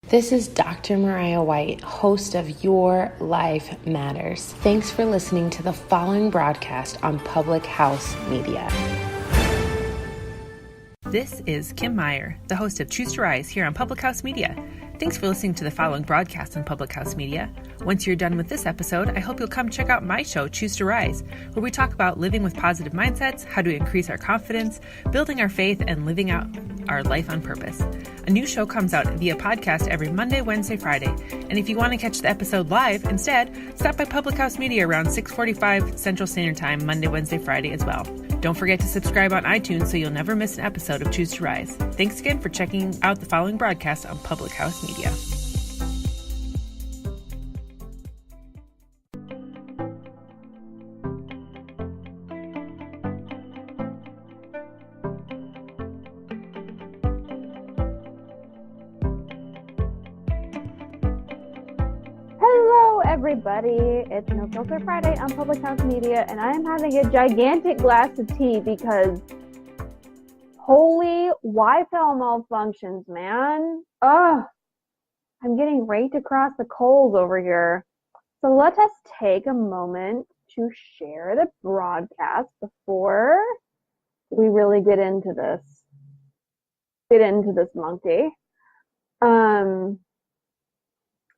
This is Dr. Mariah White, host of Your Life Matters. Thanks for listening to the following broadcast on Public House Media. This is Kim Meyer, the host of Choose to Rise here on Public House Media. Thanks for listening to the following broadcast on Public House Media. Once you're done with this episode, I hope you'll come check out my show, Choose to Rise, where we talk about living with positive mindsets, how to increase our confidence, building our faith, and living out our life on purpose. A new show comes out via podcast every Monday, Wednesday, Friday. And if you want to catch the episode live instead, stop by Public House Media around 6:45 Central Standard Time, Monday, Wednesday, Friday as well. Don't forget to subscribe on iTunes so you'll never miss an episode of Choose to Rise. Thanks again for checking out the following broadcast on Public House Media. Hello everybody, it's No Filter Friday on Public House Media, and I am having a gigantic glass of tea because holy Wi-Fi malfunctions, man. Ugh, I'm getting raked across the coals over here. So let us take a moment to share the broadcast before we really get into this monkey.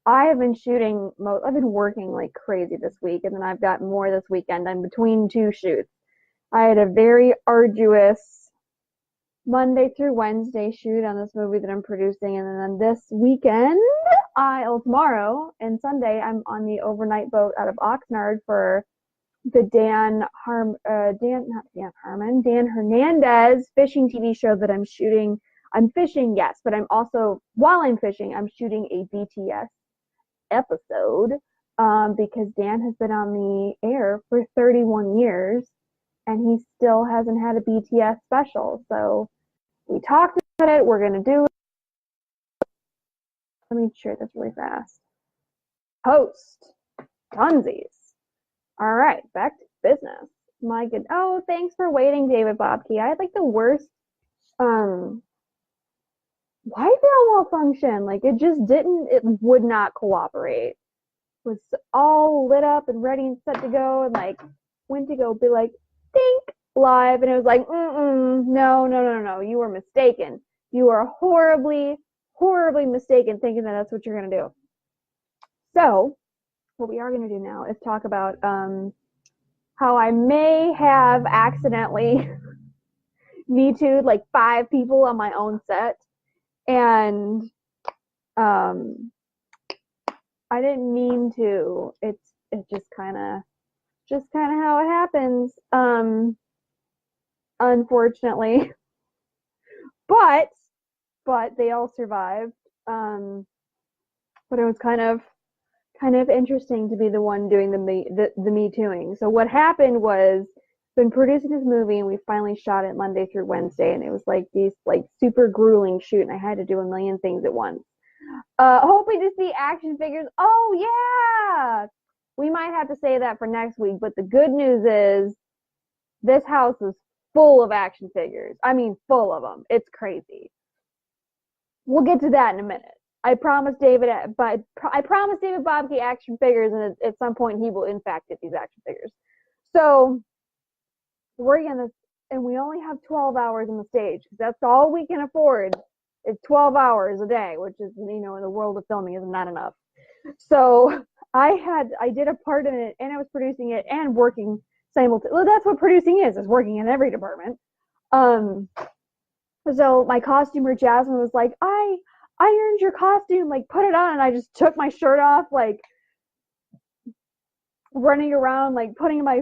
I have been I've been working like crazy this week, and then I've got more this weekend. I'm between two shoots. I had a very arduous Monday through Wednesday shoot on this movie that I'm producing, and then this weekend, tomorrow and Sunday, I'm on the overnight boat out of Oxnard for the Dan Hernandez fishing TV show that I'm shooting. I'm fishing, yes, but while I'm fishing, I'm shooting a BTS episode because Dan has been on the air for 31 years and he still hasn't had a BTS special. So we talked about it. We're going to do it. Let me share this really fast. Post. Tunsies. All right, back to business. My good. Oh, thanks for waiting, David Bobke. I had like the worst Wi-Fi malfunction. Like it would not cooperate. It was all lit up and ready and set to go, and like went to go be like think live, and it was like no, you were mistaken. You are horribly mistaken thinking that that's what you're gonna do. So what we are gonna do now is talk about how I may have accidentally Me Too'd like 5 people on my own set. And I didn't mean to. It's just kind of how it happens. Unfortunately, but they all survived. But it was kind of interesting to be the one doing the Me Tooing. So what happened was, been producing this movie, and we finally shot it Monday through Wednesday, and it was like these like super grueling shoot, and I had to do a million things at once. Hoping to see action figures. Oh yeah, we might have to say that for next week, but the good news is this house is full of action figures. I mean, full of them. It's crazy. We'll get to that in a minute. I promised David Bobke action figures, and at some point he will in fact get these action figures. So working on this, and we only have 12 hours on the stage because that's all we can afford. It's 12 hours a day, which is, in the world of filming, is not enough. So I did a part in it, and I was producing it and working simultaneously. Well, that's what producing is working in every department. So my costumer Jasmine was like, I ironed your costume, like put it on, and I just took my shirt off, like running around, like taking my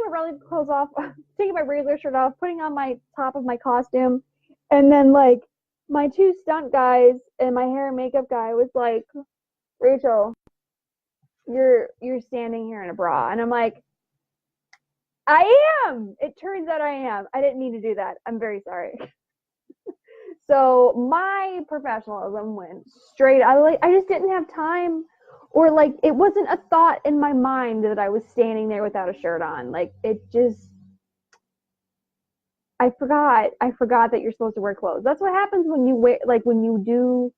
regular clothes off, taking my regular shirt off, putting on my top of my costume, and then like my 2 stunt guys and my hair and makeup guy was like, Rachel, you're standing here in a bra, and I'm like, I am. It turns out I am. I didn't mean to do that. I'm very sorry. So my professionalism went straight. I just didn't have time. Or like it wasn't a thought in my mind that I was standing there without a shirt on. Like it just, I forgot that you're supposed to wear clothes. That's what happens when you wear, like when you do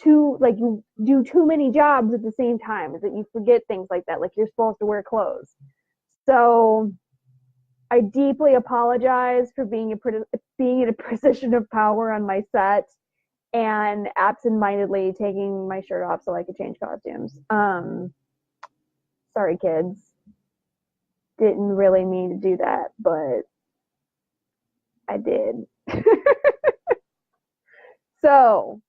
you do too many jobs at the same time, is that you forget things like that, like you're supposed to wear clothes. So I deeply apologize for being in a position of power on my set and absentmindedly taking my shirt off so I could change costumes. Sorry, kids. Didn't really mean to do that, but I did. So,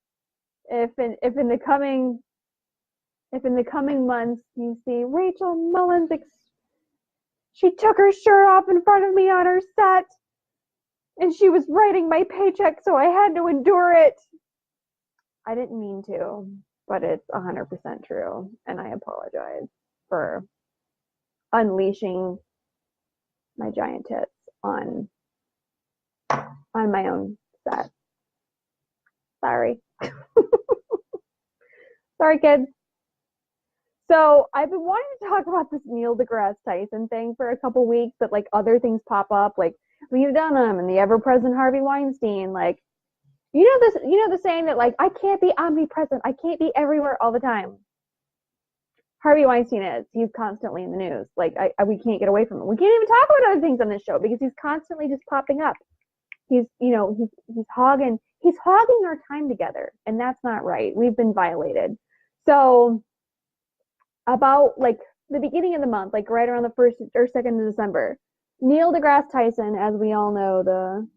if in the coming months you see Rachel Mullins, she took her shirt off in front of me on her set, and she was writing my paycheck, so I had to endure it. I didn't mean to, but it's 100% true, and I apologize for unleashing my giant tits on my own set. Sorry. Sorry, kids. So I've been wanting to talk about this Neil deGrasse Tyson thing for a couple weeks, but like other things pop up, like Leave Dunham and the ever-present Harvey Weinstein. Like, you know the saying that like I can't be omnipresent, I can't be everywhere all the time. Harvey Weinstein is. He's constantly in the news. Like we can't get away from him. We can't even talk about other things on this show because he's constantly just popping up. He's hogging our time together, and that's not right. We've been violated. So about like the beginning of the month, like right around the 1st or 2nd of December, Neil deGrasse Tyson, as we all know, the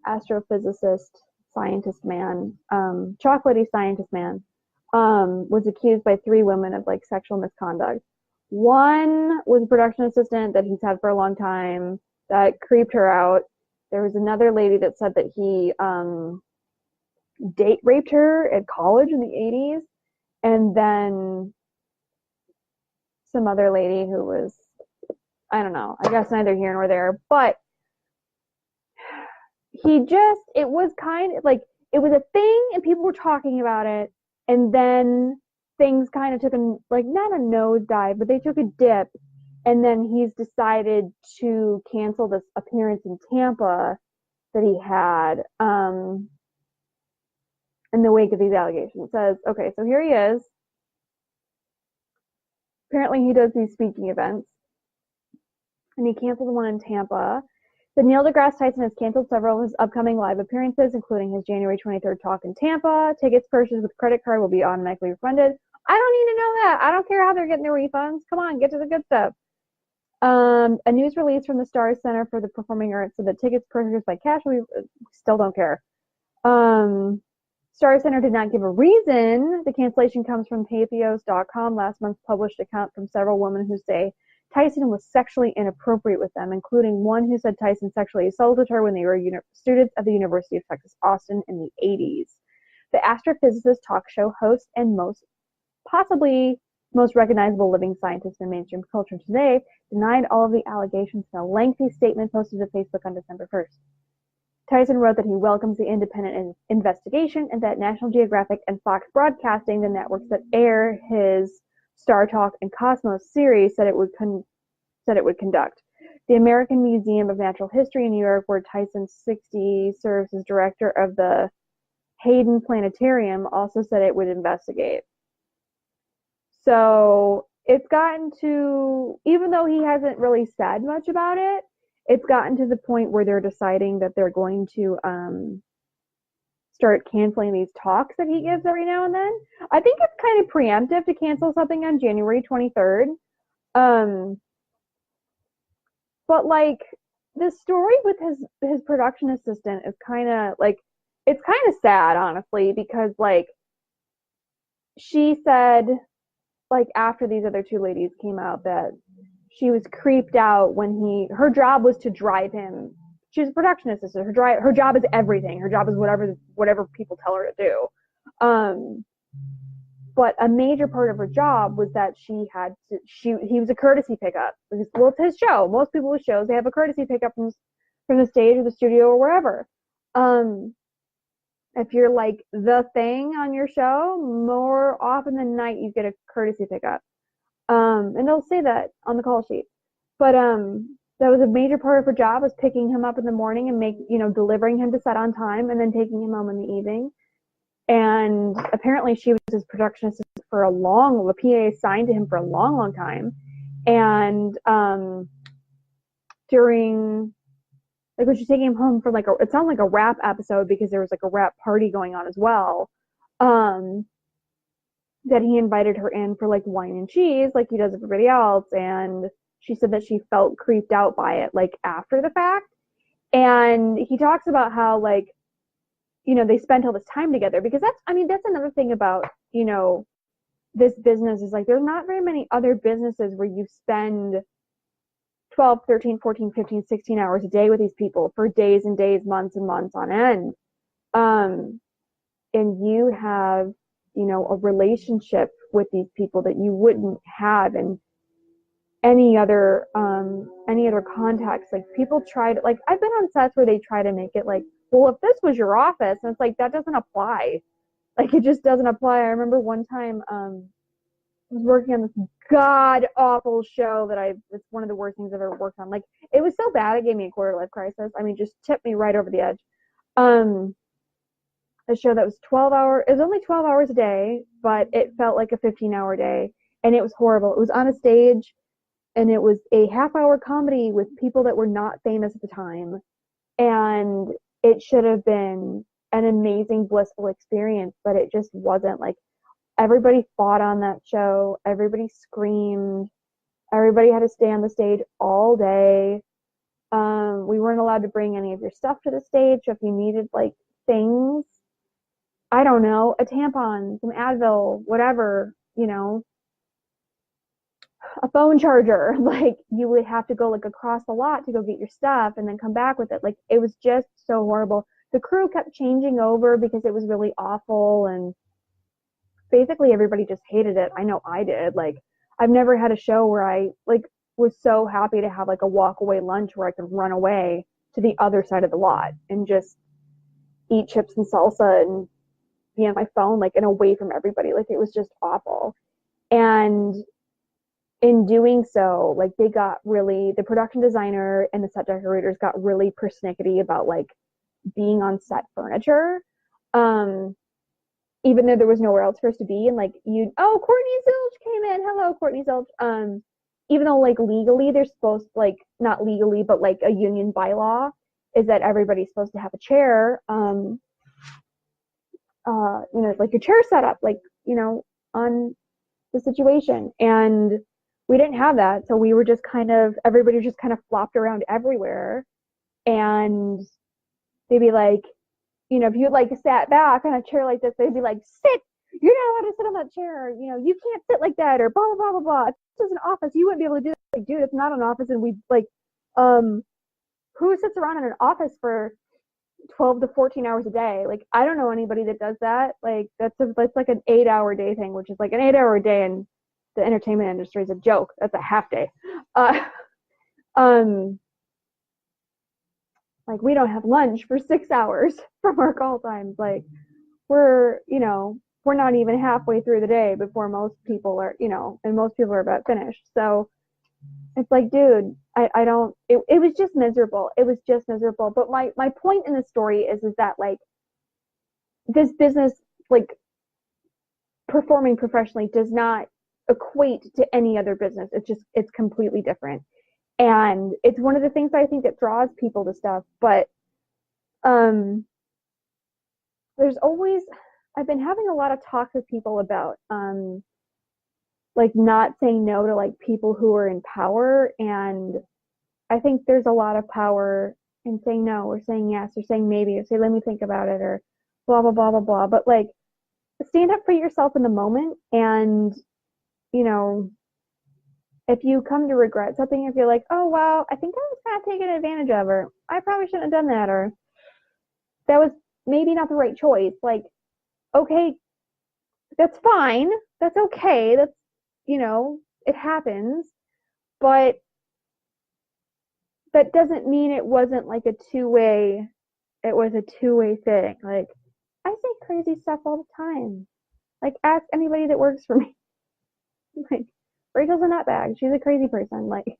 astrophysicist, scientist man, chocolatey scientist man, was accused by 3 women of like sexual misconduct. One was a production assistant that he's had for a long time that creeped her out. There was another lady that said that he date raped her at college in the 80s, and then some other lady who was, I don't know, I guess neither here nor there, but it was kind of like, it was a thing and people were talking about it, and then things kind of took not a nosedive, but they took a dip, and then he's decided to cancel this appearance in Tampa that he had in the wake of these allegations. It says, okay, so here he is. Apparently he does these speaking events, and he canceled the one in Tampa. The Neil deGrasse Tyson has canceled several of his upcoming live appearances, including his January 23rd talk in Tampa. Tickets purchased with credit card will be automatically refunded. I don't need to know that. I don't care how they're getting their refunds. Come on, get to the good stuff. A news release from the Stars Center for the Performing Arts said that tickets purchased by cash, we still don't care. Stars Center did not give a reason. The cancellation comes from Pathos.com, last month's published account from several women who say Tyson was sexually inappropriate with them, including one who said Tyson sexually assaulted her when they were students at the University of Texas, Austin in the 80s. The astrophysicist, talk show host, and possibly most recognizable living scientist in mainstream culture today, denied all of the allegations in a lengthy statement posted to Facebook on December 1st. Tyson wrote that he welcomes the independent investigation and that National Geographic and Fox Broadcasting, the networks that air his Star Talk and Cosmos series, said it would conduct. The American Museum of Natural History in New York, where Tyson 60 serves as director of the Hayden Planetarium, also said it would investigate. So it's gotten to, even though he hasn't really said much about it, it's gotten to the point where they're deciding that they're going to start canceling these talks that he gives every now and then. I think it's kind of preemptive to cancel something on January 23rd. But like the story with his production assistant is kind of like, it's kind of sad, honestly, because like she said, like after these other 2 ladies came out, that she was creeped out when her job was to drive him. She's a production assistant. Her job is everything. Her job is whatever people tell her to do. But a major part of her job was that he was a courtesy pickup. Well, it's his show. Most people with shows, they have a courtesy pickup from the stage or the studio or wherever. If you're like the thing on your show, more often than not, you get a courtesy pickup. And they'll say that on the call sheet. But that was a major part of her job, was picking him up in the morning and delivering him to set on time and then taking him home in the evening. And apparently she was his production assistant for the PA signed to him for a long, long time. And during, like, when she's taking him home for it sounded like a rap episode because there was like a rap party going on as well. That he invited her in for like wine and cheese, like he does everybody else. And she said that she felt creeped out by it, like after the fact. And he talks about how, like, they spent all this time together, because that's another thing about, this business is like, there's not very many other businesses where you spend 12, 13, 14, 15, 16 hours a day with these people for days and days, months and months on end. And you have, a relationship with these people that you wouldn't have in any other context. Like, people try to, like, I've been on sets where they try to make it like, well, if this was your office, and it's like, that doesn't apply. Like, it just doesn't apply. I remember one time, I was working on this god awful show it's one of the worst things I've ever worked on. Like, it was so bad it gave me a quarter life crisis. I mean, just tipped me right over the edge. A show that was 12 hours, it was only 12 hours a day, but it felt like a 15-hour day, and it was horrible. It was on a stage, and it was a half-hour comedy with people that were not famous at the time, and it should have been an amazing, blissful experience, but it just wasn't. Like, everybody fought on that show, everybody screamed, everybody had to stay on the stage all day. We weren't allowed to bring any of your stuff to the stage, so if you needed, like, things, I don't know, a tampon, some Advil, whatever, a phone charger, like, you would have to go, like, across the lot to go get your stuff and then come back with it. Like, it was just so horrible. The crew kept changing over because it was really awful, and basically everybody just hated it. I know I did. Like, I've never had a show where I, like, was so happy to have, like, a walk away lunch where I could run away to the other side of the lot and just eat chips and salsa and be on my phone, like, and away from everybody. Like, it was just awful. And in doing so, like, the production designer and the set decorators got really persnickety about, like, being on set furniture, even though there was nowhere else for us to be. And, like, Courtney Zilch came in, hello Courtney Zilch. Even though, like, legally they're supposed, like, not legally, but, like, a union bylaw is that everybody's supposed to have a chair, like, your chair set up, like, on the situation. And we didn't have that, so we were just everybody just kind of flopped around everywhere. And they'd be like, if you, like, sat back on a chair like this, they'd be like, sit, you're not allowed to sit on that chair, you can't sit like that, or blah blah blah blah blah. If this is an office, you wouldn't be able to do that. Like, dude, it's not an office. And we, like, who sits around in an office for 12 to 14 hours a day? Like, I don't know anybody that does that. Like, that's like an 8-hour day thing, which is like an 8-hour day in the entertainment industry is a joke. That's a half day. Like, we don't have lunch for 6 hours from our call times. Like, we're not even halfway through the day before most people are, and most people are about finished. So it's like, dude, it was just miserable. It was just miserable. But my point in the story is that, like, this business, like, performing professionally does not equate to any other business. It's completely different. And it's one of the things I think that draws people to stuff. But I've been having a lot of talks with people about like, not saying no to, like, people who are in power. And I think there's a lot of power in saying no, or saying yes, or saying maybe, or say, let me think about it, or blah blah blah blah blah. But, like, stand up for yourself in the moment. And if you come to regret something, if you're like, oh wow, I think I was kind of taken advantage of, or I probably shouldn't have done that, or that was maybe not the right choice, like, okay, that's fine, that's okay, that's, it happens. But that doesn't mean it wasn't, like, it was a two-way thing. Like, I say crazy stuff all the time. Like, ask anybody that works for me. Like, Rachel's a nutbag. She's a crazy person. Like,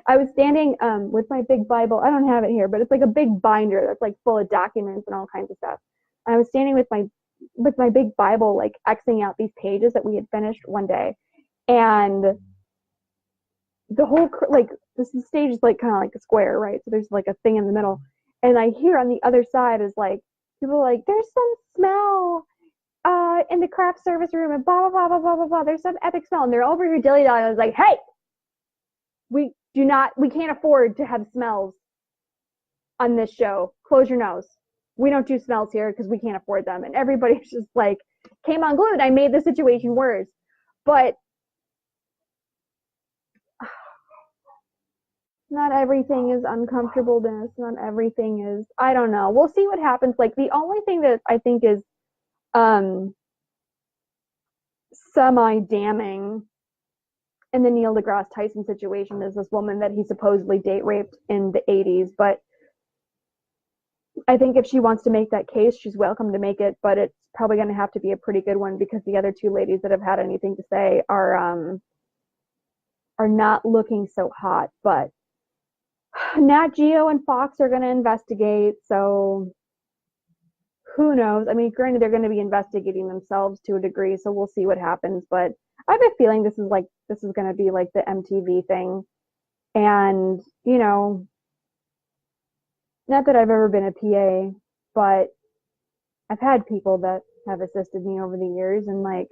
I was standing with my big Bible. I don't have it here, but it's like a big binder that's, like, full of documents and all kinds of stuff. I was standing with my with my big Bible, like Xing out these pages that we had finished one day. And the whole, like, this stage is like kind of like a square, right? So there's like a thing in the middle. And I hear on the other side is like, people are like, there's some smell in the craft service room and blah, blah, blah, blah, blah, blah, blah. There's some epic smell. And they're over here dilly-dallying. I was like, hey, we can't afford to have smells on this show. Close your nose. We don't do smells here because we can't afford them. And everybody's just like, came unglued. I made the situation worse. But not everything is uncomfortableness. Not everything is, I don't know. We'll see what happens. Like, the only thing that I think is semi-damning in the Neil deGrasse Tyson situation is this woman that he supposedly date raped in the 80s. But I think if she wants to make that case, she's welcome to make it, but it's probably going to have to be a pretty good one because the other two ladies that have had anything to say are not looking so hot. But Nat Geo and Fox are going to investigate, so who knows? I mean, granted, they're going to be investigating themselves to a degree, so we'll see what happens. But I have a feeling this is going to be like the MTV thing, and you know, not that I've ever been a PA, but I've had people that have assisted me over the years, and like,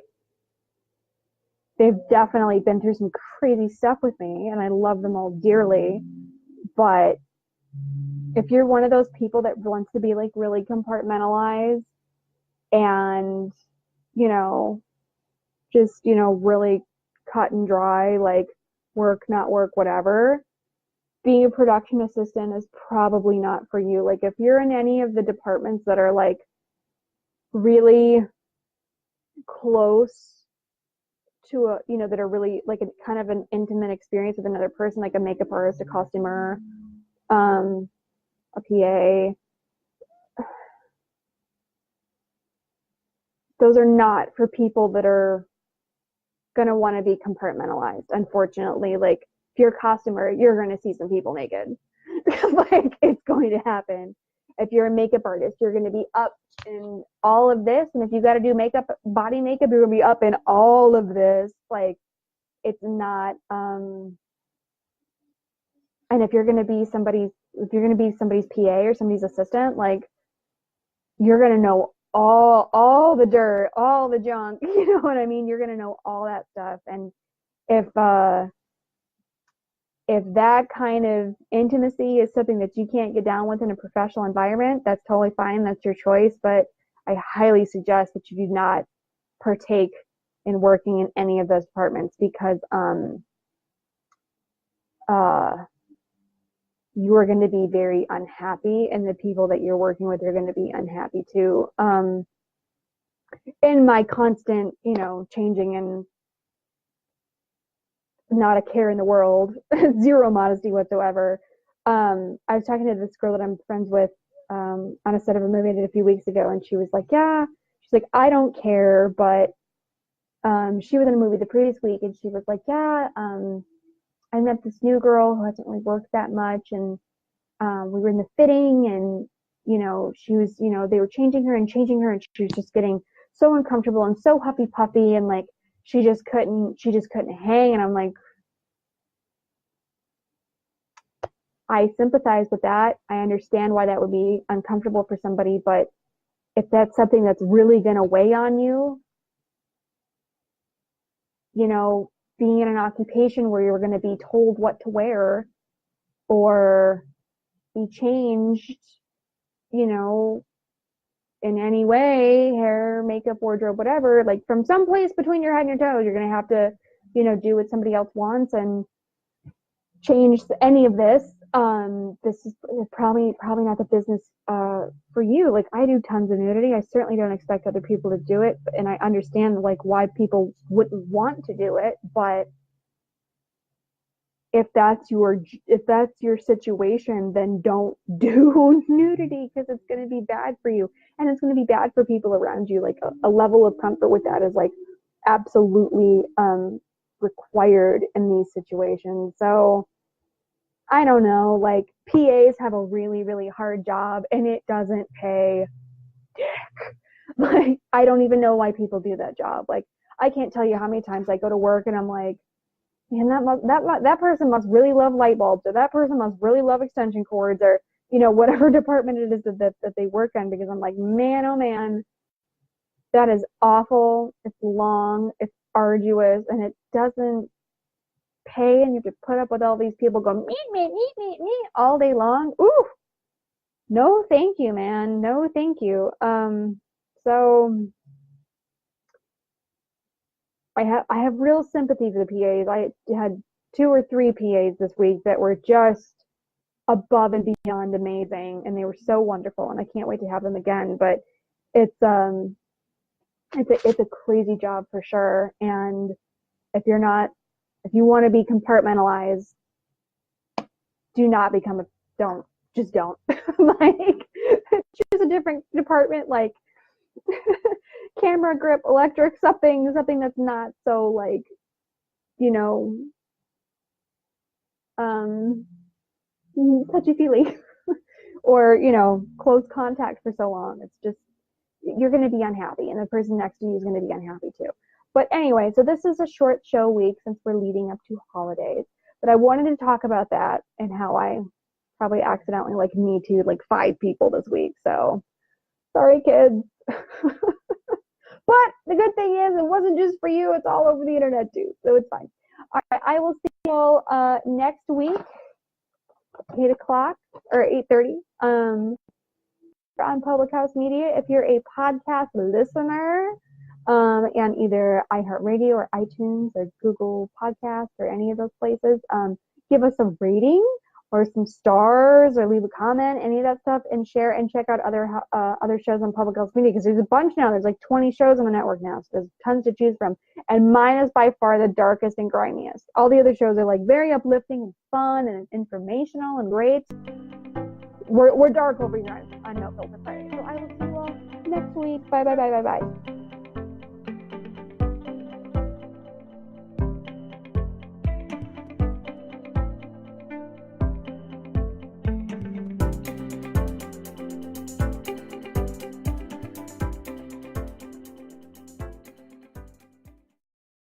they've definitely been through some crazy stuff with me, and I love them all dearly. But if you're one of those people that wants to be like really compartmentalized and, you know, just, you know, really cut and dry, like work, not work, whatever, being a production assistant is probably not for you. Like, if you're in any of the departments that are like really close to a, you know, that are really like a kind of an intimate experience with another person, like a makeup artist, a costumer, a PA, those are not for people that are going to want to be compartmentalized. Unfortunately, like, if you're a costumer, you're going to see some people naked. Like, it's going to happen. If you're a makeup artist, you're going to be up in all of this. And if you got to do makeup, body makeup, you're going to be up in all of this. Like, it's not, and if you're going to be somebody's PA or somebody's assistant, like, you're going to know all the dirt, all the junk, you know what I mean? You're going to know all that stuff. And if that kind of intimacy is something that you can't get down with in a professional environment, that's totally fine. That's your choice. But I highly suggest that you do not partake in working in any of those departments, because you are going to be very unhappy, and the people that you're working with are going to be unhappy too. In my constant, you know, changing and not a care in the world, zero modesty whatsoever. I was talking to this girl that I'm friends with on a set of a movie I did a few weeks ago, and she was like, yeah, she's like, I don't care, but she was in a movie the previous week, and she was like, yeah, I met this new girl who hasn't really worked that much, and we were in the fitting, and, you know, she was, you know, they were changing her, and she was just getting so uncomfortable and so huffy puffy, and like, she just couldn't hang. And I'm like, I sympathize with that. I understand why that would be uncomfortable for somebody, but if that's something that's really going to weigh on you, you know, being in an occupation where you're going to be told what to wear or be changed, you know, in any way, hair, makeup, wardrobe, whatever, like from someplace between your head and your toes, you're going to have to, you know, do what somebody else wants and change any of this. This is probably not the business for you. Like, I do tons of nudity. I certainly don't expect other people to do it, and I understand like why people wouldn't want to do it, but if that's your situation, then don't do nudity, because it's going to be bad for you, and it's going to be bad for people around you. Like, a level of comfort with that is like absolutely required in these situations. So I don't know, like, PAs have a really, really hard job, and it doesn't pay dick. Like, I don't even know why people do that job. Like, I can't tell you how many times I go to work and I'm like, man, that person must really love light bulbs, or that person must really love extension cords, or whatever department it is that they work in, because I'm like, man, oh man, that is awful. It's long, it's arduous, and it doesn't pay, and you have to put up with all these people going me all day long. Ooh, no, thank you, man. No, thank you. So I have real sympathy for the PAs. I had 2 or 3 PAs this week that were just above and beyond amazing, and they were so wonderful, and I can't wait to have them again. But it's a crazy job for sure. And if you want to be compartmentalized, just don't. Like, choose a different department, like camera, grip, electric, something that's not so, like, touchy-feely or, close contact for so long. It's just, you're going to be unhappy, and the person next to you is going to be unhappy too. But anyway, so this is a short show week since we're leading up to holidays. But I wanted to talk about that and how I probably accidentally Me Too'd 5 people this week. So sorry, kids. But the good thing is, it wasn't just for you. It's all over the internet too. So it's fine. All right, I will see you all next week, 8 o'clock or 8:30. On Public House Media. If you're a podcast listener, and either iHeartRadio or iTunes or Google Podcasts or any of those places, give us a rating or some stars, or leave a comment, any of that stuff, and share and check out other shows on Public House Media, because there's a bunch now. There's 20 shows on the network now, so there's tons to choose from. And mine is by far the darkest and grimiest. All the other shows are very uplifting and fun and informational and great. We're dark over here on No Filter Friday. So I will see you all next week. Bye, bye, bye, bye, bye.